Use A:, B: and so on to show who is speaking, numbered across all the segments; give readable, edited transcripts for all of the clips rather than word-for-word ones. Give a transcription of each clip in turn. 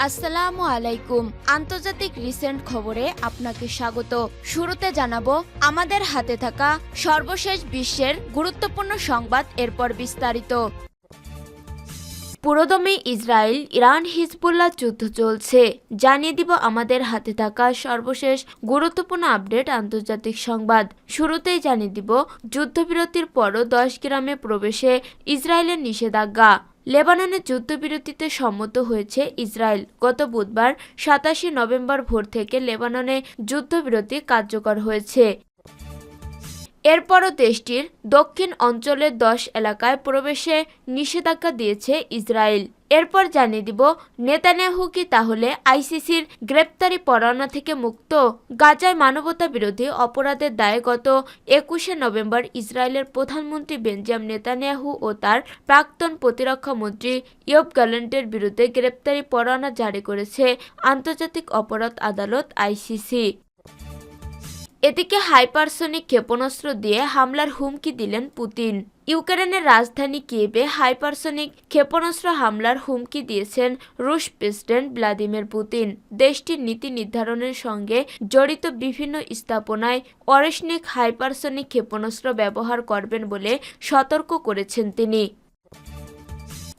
A: আসসালামু আলাইকুম। আন্তর্জাতিক রিসেন্ট খবরে আপনাকে স্বাগত। শুরুতে জানাবো আমাদের হাতে থাকা সর্বশেষ বিশ্বের গুরুত্বপূর্ণ সংবাদ, এরপর বিস্তারিত। পুরোদমে ইসরায়েল ইরান হিজবুল্লাহ যুদ্ধ চলছে, জানিয়ে দিব আমাদের হাতে থাকা সর্বশেষ গুরুত্বপূর্ণ আপডেট আন্তর্জাতিক সংবাদ। শুরুতেই জানিয়ে দিব যুদ্ধবিরতির পরও 10 গ্রামে প্রবেশে ইসরায়েলের নিষেধাজ্ঞা। লেবাননে যুদ্ধবিরতিতে সম্মত হয়েছে ইসরায়েল। গত বুধবার 27 নভেম্বর ভোর থেকে লেবাননে যুদ্ধবিরতি কার্যকর হয়েছে। এরপরও দেশটির দক্ষিণ অঞ্চলের 10 এলাকায় প্রবেশে নিষেধাজ্ঞা দিয়েছে ইসরায়েল। এরপর জানিয়ে দিব নেতানিয়াহু কি তাহলে আইসিসির গ্রেপ্তারি পরোয়ানা থেকে মুক্ত? গাজায় মানবতা বিরোধী অপরাধের দায়ে গত 21 নভেম্বর ইসরায়েলের প্রধানমন্ত্রী বেঞ্জামিন নেতানিয়াহু ও তার প্রাক্তন প্রতিরক্ষা মন্ত্রী ইয়োব গ্যালেন্টের বিরুদ্ধে গ্রেপ্তারি পরোয়ানা জারি করেছে আন্তর্জাতিক অপরাধ আদালত আইসিসি। এদিকে হাইপারসনিক ক্ষেপণাস্ত্র দিয়ে হামলার হুমকি দিলেন পুতিন। ইউক্রেনের রাজধানী কিয়েভে হাইপারসনিক ক্ষেপণাস্ত্র হামলার হুমকি দিয়েছেন রুশ প্রেসিডেন্ট ভ্লাদিমির পুতিন। দেশটির নীতি নির্ধারণের সঙ্গে জড়িত বিভিন্ন স্থাপনায় অরেশনিক হাইপারসনিক ক্ষেপণাস্ত্র ব্যবহার করবেন বলে সতর্ক করেছেন তিনি।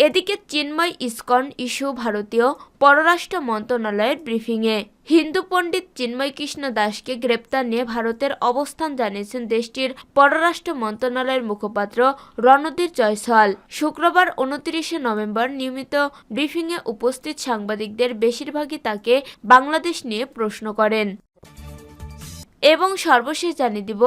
A: এদিকে চিন্ময় ইসকন ইস্যু ভারতীয় পররাষ্ট্র মন্ত্রণালয়ের ব্রিফিংয়ে হিন্দু পণ্ডিত চিন্ময় কৃষ্ণ দাসকে গ্রেপ্তার নিয়ে ভারতের অবস্থান জানিয়েছেন দেশটির পররাষ্ট্র মন্ত্রণালয়ের মুখপাত্র রণধীর জয়সওয়াল। শুক্রবার 29 নভেম্বর নিয়মিত ব্রিফিংয়ে উপস্থিত সাংবাদিকদের বেশিরভাগই তাকে বাংলাদেশ নিয়ে প্রশ্ন করেন। এবং সর্বশেষ জানিয়ে দিব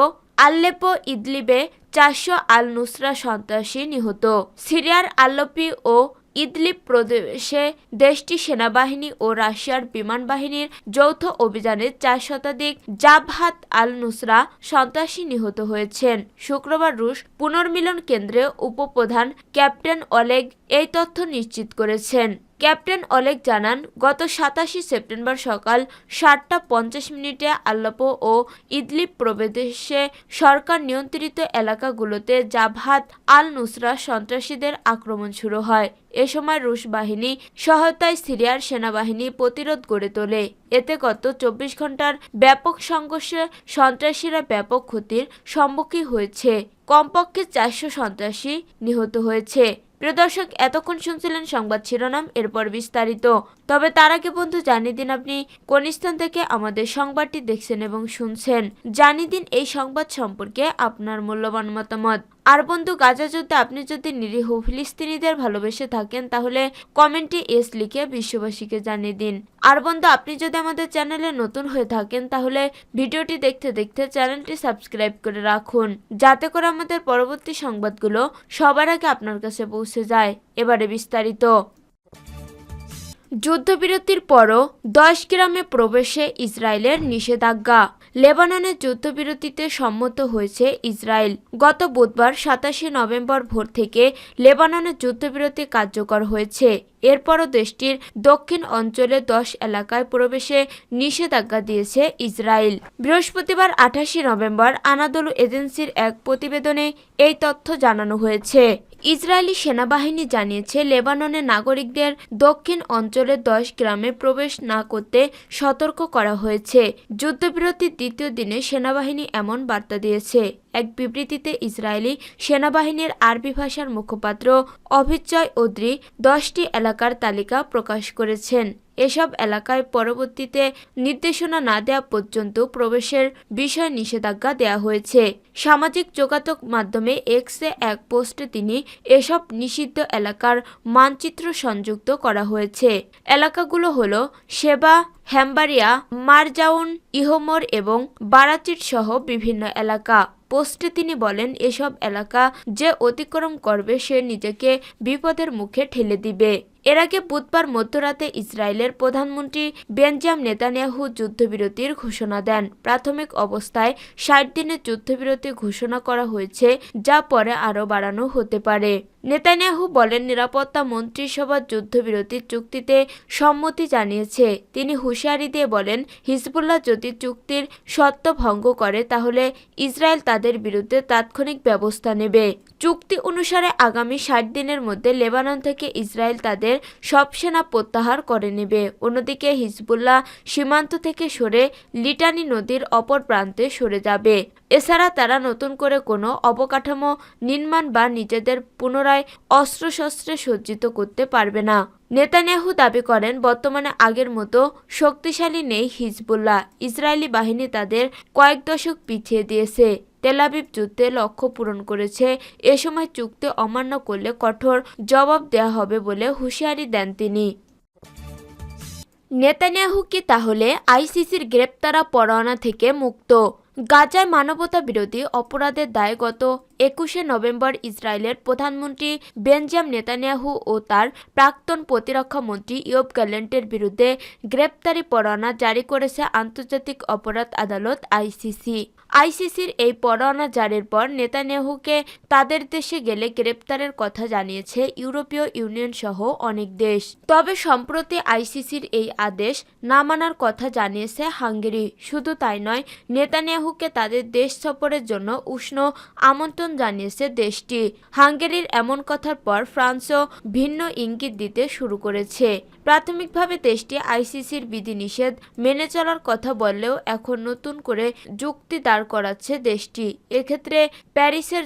A: আল্লেপো ইদলিবে 400 আল নুসরা সন্ত্রাসী নিহত। সিরিয়ার আল্লেপো ও ইদলিব প্রদেশে দেশটির সেনাবাহিনী ও রাশিয়ার বিমান বাহিনীর যৌথ অভিযানে 4 শতাধিক জাবহাত আল নুসরা সন্ত্রাসী নিহত হয়েছেন। শুক্রবার রুশ পুনর্মিলন কেন্দ্রের উপপ্রধান ক্যাপ্টেন অলেগ এই তথ্য নিশ্চিত করেছেন। ক্যাপ্টেন অলেগ জানান, গত 27 সেপ্টেম্বর সকাল 7:50 আল্লেপো ও ইদলিব প্রদেশে সরকার নিয়ন্ত্রিত এলাকাগুলোতে জাবহাত আল নুসরা সন্ত্রাসীদের আক্রমণ শুরু হয়। এ সময় রুশ বাহিনী সহায়তায় সিরিয়ার সেনাবাহিনী প্রতিরোধ গড়ে তোলে। এতে গত 24 ঘন্টার ব্যাপক সংঘর্ষে সন্ত্রাসীরা ব্যাপক ক্ষতির সম্মুখীন হয়েছে। কমপক্ষে 400 সন্ত্রাসী নিহত হয়েছে। প্রিয় দর্শক, এতক্ষণ শুনছিলেন সংবাদ শিরোনাম, এরপর বিস্তারিত। তবে তার আগে বন্ধু জানিয়ে দিন আপনি কোন স্থান থেকে আমাদের সংবাদটি দেখছেন এবং শুনছেন। জানিয়ে দিন এই সংবাদ সম্পর্কে আপনার মূল্যবান মতামত। আর বন্ধু, গাজা যুদ্ধে আপনি যদি নিরীহ ফিলিস্তিনিদের ভালোবেসে থাকেন তাহলে কমেন্টে এস লিখে বিশ্ববাসীকে জানিয়ে দিন। আর বন্ধু, আপনি যদি আমাদের চ্যানেলে নতুন হয়ে থাকেন তাহলে ভিডিওটি দেখতে দেখতে চ্যানেলটি সাবস্ক্রাইব করে রাখুন, যাতে করে আমাদের পরবর্তী সংবাদগুলো সবার আগে আপনার কাছে পৌঁছে যায়। এবারে বিস্তারিত। যুদ্ধবিরতির পরও 10 গ্রামে প্রবেশে ইসরায়েলের নিষেধাজ্ঞা। লেবাননে যুদ্ধবিরতিতে সম্মত হয়েছে ইসরায়েল। গত বুধবার 27 নভেম্বর ভোর থেকে লেবাননে যুদ্ধবিরতি কার্যকর হয়েছে। এরপরও দেশটির দক্ষিণ অঞ্চলে 10 এলাকায় প্রবেশে নিষেধাজ্ঞা দিয়েছে ইসরায়েল। বৃহস্পতিবার 28 নভেম্বর আনাদোলু এজেন্সির এক প্রতিবেদনে এই তথ্য জানানো হয়েছে। ইসরায়েলি সেনাবাহিনী জানিয়েছে, লেবাননের নাগরিকদের দক্ষিণ অঞ্চলের 10 গ্রামে প্রবেশ না করতে সতর্ক করা হয়েছে। যুদ্ধবিরতির দ্বিতীয় দিনে সেনাবাহিনী এমন বার্তা দিয়েছে। এক বিবৃতিতে ইসরায়েলি সেনাবাহিনীর আরবি ভাষার মুখপাত্র অভিচয় ওদ্রি 10টি এলাকার তালিকা প্রকাশ করেছেন। এসব এলাকায় পরবর্তীতে নির্দেশনা না দেওয়া পর্যন্ত প্রবেশের বিষয়ে নিষেধাজ্ঞা দেওয়া হয়েছে। সামাজিক যোগাযোগ মাধ্যমে এক্সে এক পোস্টে তিনি এসব নিষিদ্ধ এলাকার মানচিত্র সংযুক্ত করা হয়েছে। এলাকাগুলো হলো শেবা, হ্যাম্বারিয়া, মারজাউন, ইহমর এবং বারাচিট সহ বিভিন্ন এলাকা। পোস্টে তিনি বলেন, এসব এলাকা যে অতিক্রম করবে সে নিজেকে বিপদের মুখে ঠেলে দিবে। এর আগে বুধবার মধ্যরাতে ইসরায়েলের প্রধানমন্ত্রী বেঞ্জামিন নেতানিয়াহু যুদ্ধবিরতির ঘোষণা দেন। প্রাথমিক অবস্থায় 60 দিনের যুদ্ধবিরতি ঘোষণা করা হয়েছে, যা পরে আরও বাড়ানো হতে পারে। নেতানিয়াহু বলেন, নিরাপত্তা মন্ত্রিসভা যুদ্ধবিরতির চুক্তিতে সম্মতি জানিয়েছে। তিনি হুঁশিয়ারি দিয়ে বলেন, হিজবুল্লাহ যদি চুক্তির শর্ত ভঙ্গ করে তাহলে ইসরায়েল তাদের বিরুদ্ধে তাৎক্ষণিক ব্যবস্থা নেবে। চুক্তি অনুসারে আগামী 60 দিনের মধ্যে লেবানন থেকে ইসরায়েল তাদের সব সেনা প্রত্যাহার করে নেবে। অন্যদিকে হিজবুল্লাহ সীমান্ত থেকে সরে লিটানি নদীর অপর প্রান্তে সরে যাবে। এছাড়া তারা নতুন করে কোনো অবকাঠামো নির্মাণ বা নিজেদের পুনরায় অস্ত্রশস্ত্রে সজ্জিত করতে পারবে না। নেতানিয়াহু দাবি করেন, বর্তমানে আগের মতো শক্তিশালী নেই হিজবুল্লাহ। ইসরায়েলি বাহিনী তাদের কয়েক দশক পিছিয়ে দিয়েছে। তেল আবিব যুদ্ধে লক্ষ্য পূরণ করেছে। এ সময় চুক্তি অমান্য করলে কঠোর জবাব দেওয়া হবে বলে হুঁশিয়ারি দেন তিনি। নেতানিয়াহু কি তাহলে আইসিসির গ্রেপ্তারা পরোয়ানা থেকে মুক্ত? গাজায় মানবতা বিরোধী অপরাধের দায়ে গত 21শে নভেম্বর ইসরায়েলের প্রধানমন্ত্রী বেঞ্জামিন নেতানিয়াহু ও তার প্রাক্তন প্রতিরক্ষা মন্ত্রী ইয়োব গ্যালেন্টের বিরুদ্ধে গ্রেপ্তারি পরোয়ানা জারি করেছে আন্তর্জাতিক অপরাধ আদালত আইসিসি। আইসিসির এই পরোয়ানা জারির পর নেতানিয়াহুকে তাদের দেশে গেলে গ্রেপ্তারের কথা জানিয়েছে ইউরোপীয় ইউনিয়ন সহ অনেক দেশ। তবে সম্প্রতি আইসিসির এই আদেশ না মানার কথা জানিয়েছে হাঙ্গেরি। শুধু তাই নয়, নেতানিয়াহুকে তাদের দেশ সফরের জন্য উষ্ণ আমন্ত্রণ জানিয়েছে দেশটি। হাঙ্গেরির এমন কথার পর ফ্রান্সও ভিন্ন ইঙ্গিত দিতে শুরু করেছে। প্রাথমিকভাবে দেশটি আইসিসির বিধিনিষেধ মেনে চলার কথা বললেও এখন নতুন করে যুক্তি দাঁড় করাচ্ছে দেশটি। এক্ষেত্রে প্যারিসের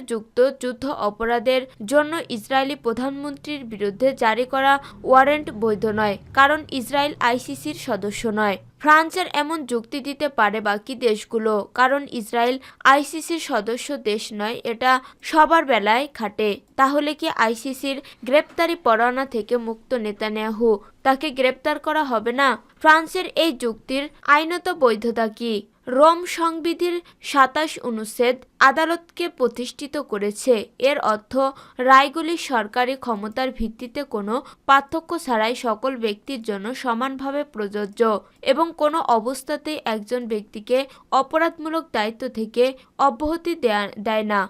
A: যুদ্ধ অপরাধের জন্য ইসরায়েলি প্রধানমন্ত্রীর বিরুদ্ধে জারি করা ওয়ারেন্ট বৈধ নয়, কারণ ইসরায়েল আইসিসির সদস্য নয়। ফ্রান্সের এমন যুক্তি দিতে পারে বাকি দেশগুলো, কারণ ইসরায়েল আইসিসির সদস্য দেশ নয়। এটা সবার বেলায় খাটে। তাহলে কি আইসিসির গ্রেপ্তারি পরোয়ানা থেকে মুক্ত নেতানিয়াহু? তাকে গ্রেপ্তার করা হবে না? ফ্রান্সের এই যুক্তির আইনত বৈধতা কি? রোম সংবিধির 27 অনুচ্ছেদ আদালতকে প্রতিষ্ঠিত করেছে। এর অর্থ রায়গুলি সরকারি ক্ষমতার ভিত্তিতে কোনো পার্থক্য ছাড়াই সকল ব্যক্তির জন্য সমানভাবে প্রযোজ্য এবং কোনো অবস্থাতেই একজন ব্যক্তিকে অপরাধমূলক দায়িত্ব থেকে অব্যাহতি দেয় না।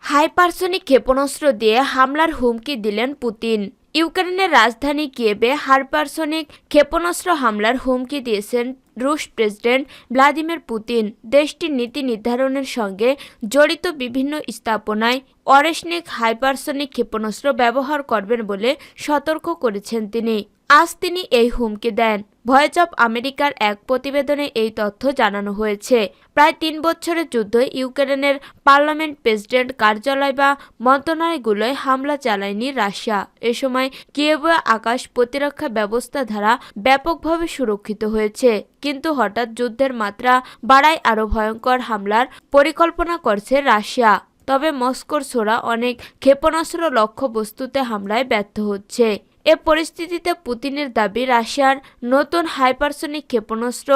A: হাইপারসনিক ক্ষেপণাস্ত্র দিয়ে হামলার হুমকি দিলেন পুতিন। ইউক্রেনের রাজধানী কিয়েভে হাইপারসনিক ক্ষেপণাস্ত্র হামলার হুমকি দিয়েছেন রুশ প্রেসিডেন্ট ভ্লাদিমির পুতিন। দেশটির নীতি নির্ধারণের সঙ্গে জড়িত বিভিন্ন স্থাপনায় অরেশনিক হাইপারসনিক ক্ষেপণাস্ত্র ব্যবহার করবেন বলে সতর্ক করেছেন তিনি। আজ তিনি এই হুমকি দেন। ভয়েস অব আমেরিকার এক প্রতিবেদনে এই তথ্য জানানো হয়েছে। প্রায় 3 বছরের যুদ্ধে ইউক্রেনের পার্লামেন্ট, প্রেসিডেন্ট কার্যালয় বা মন্ত্রণালয়গুলোয় হামলা চালায়নি রাশিয়া। এ সময় কিয়েভে আকাশ প্রতিরক্ষা ব্যবস্থা দ্বারা ব্যাপকভাবে সুরক্ষিত হয়েছে। কিন্তু হঠাৎ যুদ্ধের মাত্রা বাড়ায় আরও ভয়ঙ্কর হামলার পরিকল্পনা করছে রাশিয়া। তবে মস্কোর ছোড়া অনেক ক্ষেপণাস্ত্র লক্ষ্যবস্তুতে হামলায় ব্যর্থ হচ্ছে। এ পরিস্থিতিতে পুতিনের দাবি, রাশিয়ার নতুন হাইপারসনিক ক্ষেপণাস্ত্র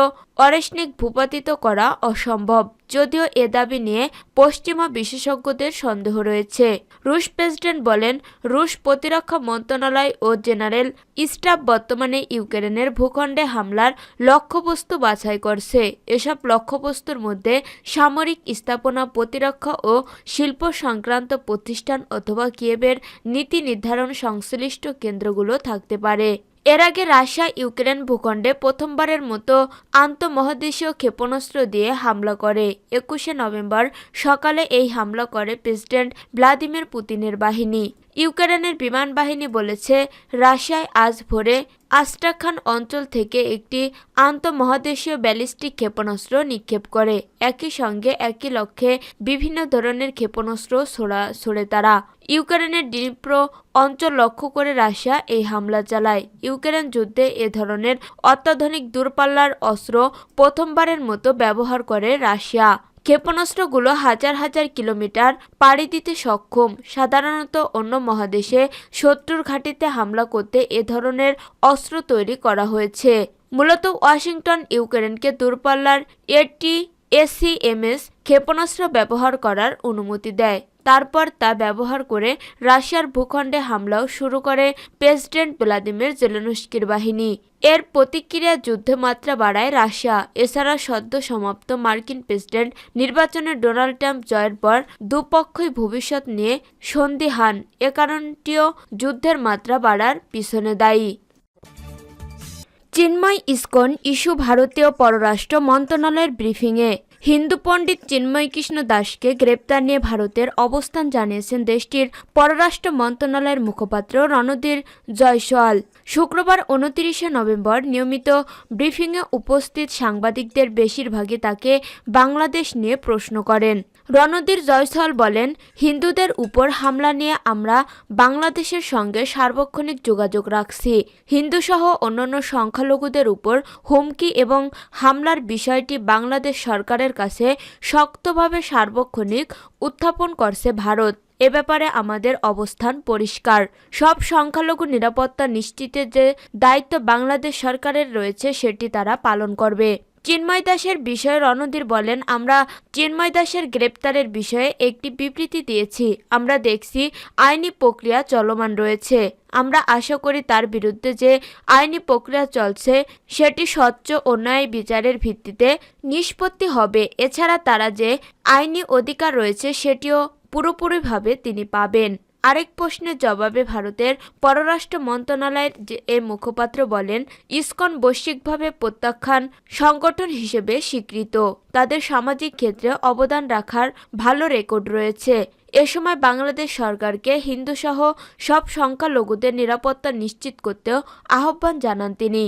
A: অরেশনিক ভূপাতিত করা অসম্ভব। যদিও এ দাবি নিয়ে পশ্চিমা বিশেষজ্ঞদের সন্দেহ রয়েছে। রুশ প্রেসিডেন্ট বলেন, রুশ প্রতিরক্ষা মন্ত্রণালয় ও জেনারেল স্টাফ বর্তমানে ইউক্রেনের ভূখণ্ডে হামলার লক্ষ্যবস্তু বাছাই করছে। এসব লক্ষ্যবস্তুর মধ্যে সামরিক স্থাপনা, প্রতিরক্ষা ও শিল্প সংক্রান্ত প্রতিষ্ঠান অথবা কিয়েভের নীতি নির্ধারণ সংশ্লিষ্ট কেন্দ্রগুলো থাকতে পারে। এর আগে রাশিয়া ইউক্রেন ভূখণ্ডে প্রথমবারের মতো আন্তঃমহাদেশীয় ক্ষেপণাস্ত্র দিয়ে হামলা করে। 21শে নভেম্বর সকালে এই হামলা করে প্রেসিডেন্ট ভ্লাদিমির পুতিনের বাহিনী। ইউক্রেনের বিমান বাহিনী বলেছে, রাশিয়ায় আজ ভোরে আস্ট্রাখান অঞ্চল থেকে একটি আন্তঃমহাদেশীয় ব্যালিস্টিক ক্ষেপণাস্ত্র নিক্ষেপ করে। একই সঙ্গে একই লক্ষ্যে বিভিন্ন ধরনের ক্ষেপণাস্ত্র ছোড়ে তারা। ইউক্রেনের ডনিপ্র অঞ্চল লক্ষ্য করে রাশিয়া এই হামলা চালায়। ইউক্রেন যুদ্ধে এ ধরনের অত্যাধুনিক দূরপাল্লার অস্ত্র প্রথমবারের মতো ব্যবহার করে রাশিয়া। ক্ষেপণাস্ত্রগুলো হাজার হাজার কিলোমিটার পাড়ি দিতে সক্ষম। সাধারণত অন্য মহাদেশে শত্রুর ঘাঁটিতে হামলা করতে এ ধরনের অস্ত্র তৈরি করা হয়েছে। মূলত ওয়াশিংটন ইউক্রেনকে দূরপাল্লার ATACMS ক্ষেপণাস্ত্র ব্যবহার করার অনুমতি দেয়। তারপর তা ব্যবহার করে রাশিয়ার ভূখণ্ডে হামলাও শুরু করে প্রেসিডেন্ট ভ্লাদিমির জেলেনস্কির বাহিনী। এর প্রতিক্রিয়া যুদ্ধে মাত্রা বাড়ায় রাশিয়া। এছাড়া সদ্য সমাপ্ত মার্কিন প্রেসিডেন্ট নির্বাচনে ডোনাল্ড ট্রাম্প জয়ের পর দুপক্ষই ভবিষ্যৎ নিয়ে সন্দিহান। এ কারণটিও যুদ্ধের মাত্রা বাড়ার পিছনে দায়ী। চিন্ময় ইসকন ইস্যু ভারতীয় পররাষ্ট্র মন্ত্রণালয়ের ব্রিফিংয়ে। হিন্দু পণ্ডিত চিন্ময় কৃষ্ণ দাসকে গ্রেপ্তার নিয়ে ভারতের অবস্থান জানিয়েছেন দেশটির পররাষ্ট্র মন্ত্রণালয়ের মুখপাত্র রণধীর জয়সওয়াল। শুক্রবার 29শে নভেম্বর নিয়মিত ব্রিফিংয়ে উপস্থিত সাংবাদিকদের বেশিরভাগই তাকে বাংলাদেশ নিয়ে প্রশ্ন করেন। রণধীর জয়সওয়াল বলেন, হিন্দুদের উপর হামলা নিয়ে আমরা বাংলাদেশের সঙ্গে সার্বক্ষণিক যোগাযোগ রাখছি। হিন্দুসহ অন্যান্য সংখ্যালঘুদের উপর হুমকি এবং হামলার বিষয়টি বাংলাদেশ সরকারের কাছে শক্তভাবে সার্বক্ষণিক উত্থাপন করছে ভারত। এ ব্যাপারে আমাদের অবস্থান পরিষ্কার। সব সংখ্যালঘু নিরাপত্তা নিশ্চিতের যে দায়িত্ব বাংলাদেশ সরকারের রয়েছে সেটি তারা পালন করবে। চিন্ময় দাসের বিষয়ে রণধীর বলেন, আমরা চিন্ময় দাসের গ্রেপ্তারের বিষয়ে একটি বিবৃতি দিয়েছি। আমরা দেখছি আইনি প্রক্রিয়া চলমান রয়েছে। আমরা আশা করি তার বিরুদ্ধে যে আইনি প্রক্রিয়া চলছে সেটি স্বচ্ছ ও ন্যায় বিচারের ভিত্তিতে নিষ্পত্তি হবে। এছাড়া তারা যে আইনি অধিকার রয়েছে সেটিও পুরোপুরিভাবে তিনি পাবেন। আরেক প্রশ্নের জবাবে ভারতের পররাষ্ট্র মন্ত্রণালয়ের মুখপাত্র বলেন, ইসকন বৈশ্বিকভাবে প্রত্যাখ্যান সংগঠন হিসেবে স্বীকৃত। তাদের সামাজিক ক্ষেত্রে অবদান রাখার ভালো রেকর্ড রয়েছে। এ সময় বাংলাদেশ সরকারকে হিন্দুসহ সব সংখ্যালঘুদের নিরাপত্তা নিশ্চিত করতেও আহ্বান জানান তিনি।